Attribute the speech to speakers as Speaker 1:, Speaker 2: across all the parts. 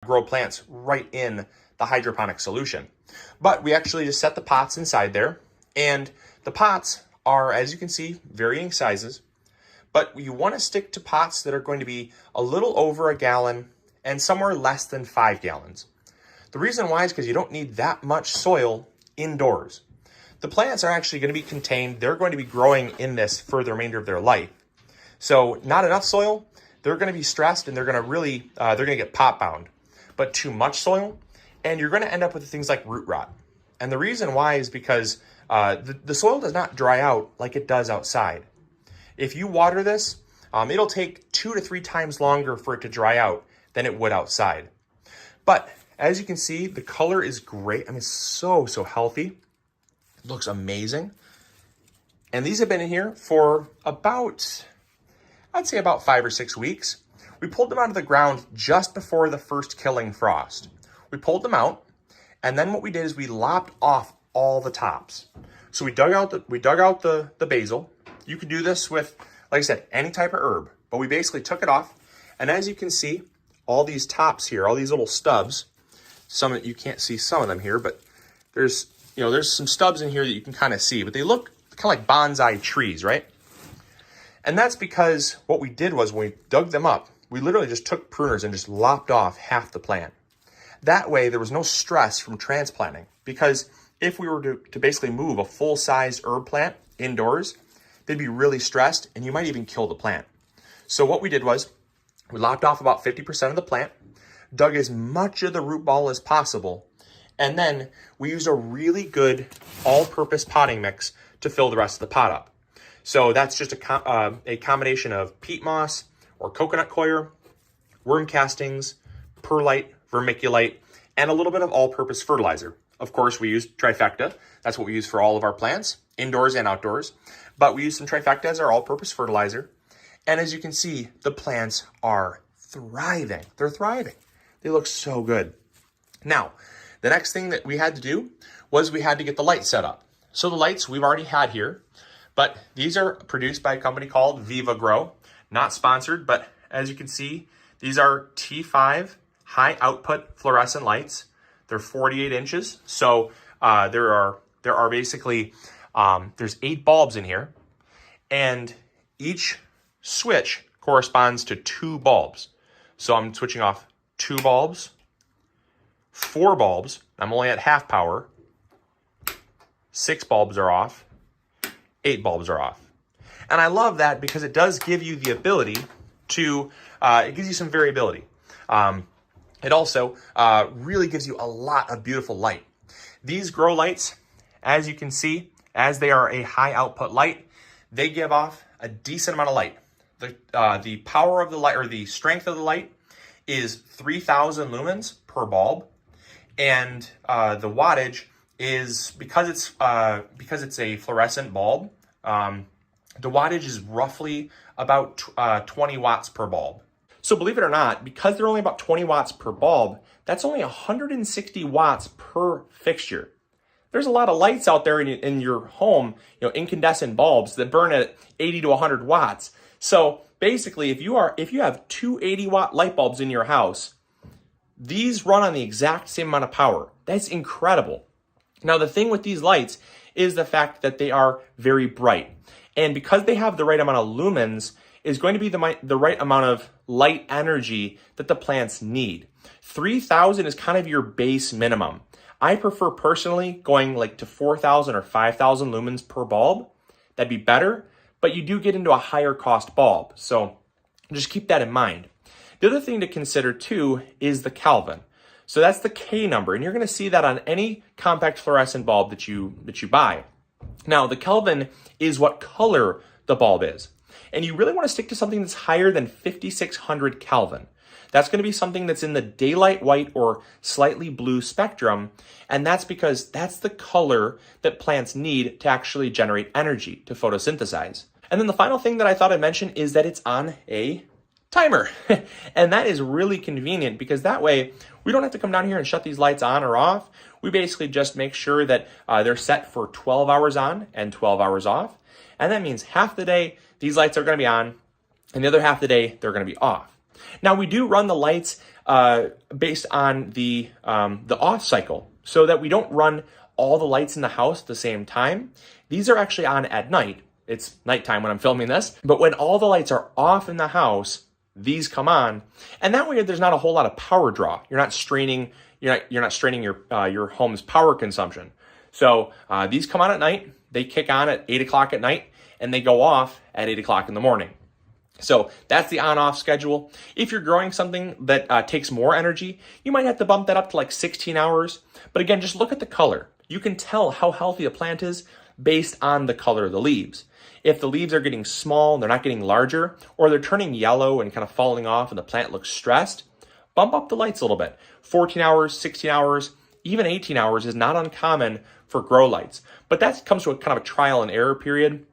Speaker 1: grow plants right in the hydroponic solution. But we actually just set the pots inside there, and the pots are, as you can see, varying sizes, but you want to stick to pots that are going to be a little over a gallon and somewhere less than 5 gallons. The reason why is because you don't need that much soil indoors. The plants are actually going to be contained. They're going to be growing in this for the remainder of their life. So not enough soil, they're going to be stressed and they're going to really, they're going to get pot bound. But too much soil, and you're going to end up with things like root rot. And the reason why is because the soil does not dry out like it does outside. If you water this, it'll take 2 to 3 times longer for it to dry out than it would outside. But as you can see, the color is great. I mean, it's so healthy. It looks amazing. And these have been in here for about, I'd say about 5 or 6 weeks. We pulled them out of the ground just before the first killing frost. We pulled them out, and then what we did is we lopped off all the tops. So we dug out the basil. You could do this with, like I said, any type of herb, but we basically took it off. And as you can see, all these tops here, all these little stubs, some you can't see some of them here, but there's some stubs in here that you can kind of see, but they look kind of like bonsai trees, right? And that's because what we did was when we dug them up, we literally just took pruners and just lopped off half the plant. That way there was no stress from transplanting, because if we were to basically move a full-size herb plant indoors, they'd be really stressed and you might even kill the plant. So what we did was we lopped off about 50% of the plant, dug as much of the root ball as possible, and then we used a really good all-purpose potting mix to fill the rest of the pot up. So that's just a combination of peat moss or coconut coir, worm castings, perlite, vermiculite, and a little bit of all-purpose fertilizer. Of course, we use trifecta. That's what we use for all of our plants, indoors and outdoors. But we use some trifecta as our all-purpose fertilizer. And as you can see, the plants are thriving. They're thriving. They look so good. Now, the next thing that we had to do was we had to get the light set up. So the lights we've already had here, but these are produced by a company called Viva Grow. Not sponsored, but as you can see, these are T5 high output fluorescent lights. They're 48 inches. So there are basically, there's 8 bulbs in here, and each switch corresponds to 2 bulbs. So I'm switching off 2 bulbs, 4 bulbs. I'm only at half power. 6 bulbs are off. 8 bulbs are off. And I love that because it does give you the ability to, it gives you some variability. It also really gives you a lot of beautiful light. These grow lights, as you can see, as they are a high output light, they give off a decent amount of light. The power of the light, or the strength of the light, is 3,000 lumens per bulb, and the wattage is, because it's a fluorescent bulb, the wattage is roughly about 20 watts per bulb. So believe it or not, because they're only about 20 watts per bulb, that's only 160 watts per fixture. There's a lot of lights out there in your home, incandescent bulbs that burn at 80 to 100 watts. So basically, if you have 2 80-watt light bulbs in your house, these run on the exact same amount of power. That's incredible. Now, the thing with these lights is the fact that they are very bright. And because they have the right amount of lumens, is going to be the right amount of light energy that the plants need. 3,000 is kind of your base minimum. I prefer personally going like to 4,000 or 5,000 lumens per bulb. That'd be better, but you do get into a higher cost bulb. So just keep that in mind. The other thing to consider too is the Kelvin. So that's the K number, and you're going to see that on any compact fluorescent bulb that you buy. Now, the Kelvin is what color the bulb is. And you really want to stick to something that's higher than 5,600 Kelvin. That's going to be something that's in the daylight white or slightly blue spectrum. And that's because that's the color that plants need to actually generate energy to photosynthesize. And then the final thing that I thought I'd mention is that it's on a timer. And that is really convenient because that way we don't have to come down here and shut these lights on or off. We basically just make sure that they're set for 12 hours on and 12 hours off. And that means half the day these lights are going to be on, and the other half of the day they're going to be off. Now we do run the lights based on the off cycle, so that we don't run all the lights in the house at the same time. These are actually on at night. It's nighttime when I'm filming this, but when all the lights are off in the house, these come on, and that way there's not a whole lot of power draw. You're not straining your home's power consumption. So these come on at night. They kick on at 8 o'clock at night, and they go off at 8 o'clock in the morning. So that's the on-off schedule. If you're growing something that takes more energy, you might have to bump that up to like 16 hours. But again, just look at the color. You can tell how healthy a plant is based on the color of the leaves. If the leaves are getting small, they're not getting larger, or they're turning yellow and kind of falling off and the plant looks stressed, bump up the lights a little bit. 14 hours, 16 hours, even 18 hours is not uncommon for grow lights. But that comes to a kind of a trial and error period.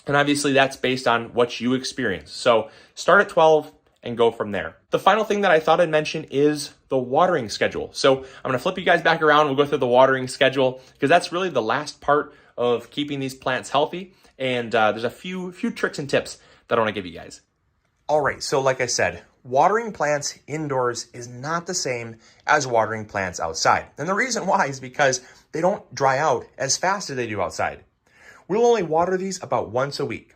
Speaker 1: And obviously that's based on what you experience. So start at 12 and go from there. The final thing that I thought I'd mention is the watering schedule. So I'm gonna flip you guys back around. We'll go through the watering schedule because that's really the last part of keeping these plants healthy. And there's a few tricks and tips that I wanna give you guys. All right, so like I said, watering plants indoors is not the same as watering plants outside. And the reason why is because they don't dry out as fast as they do outside. We'll only water these about once a week.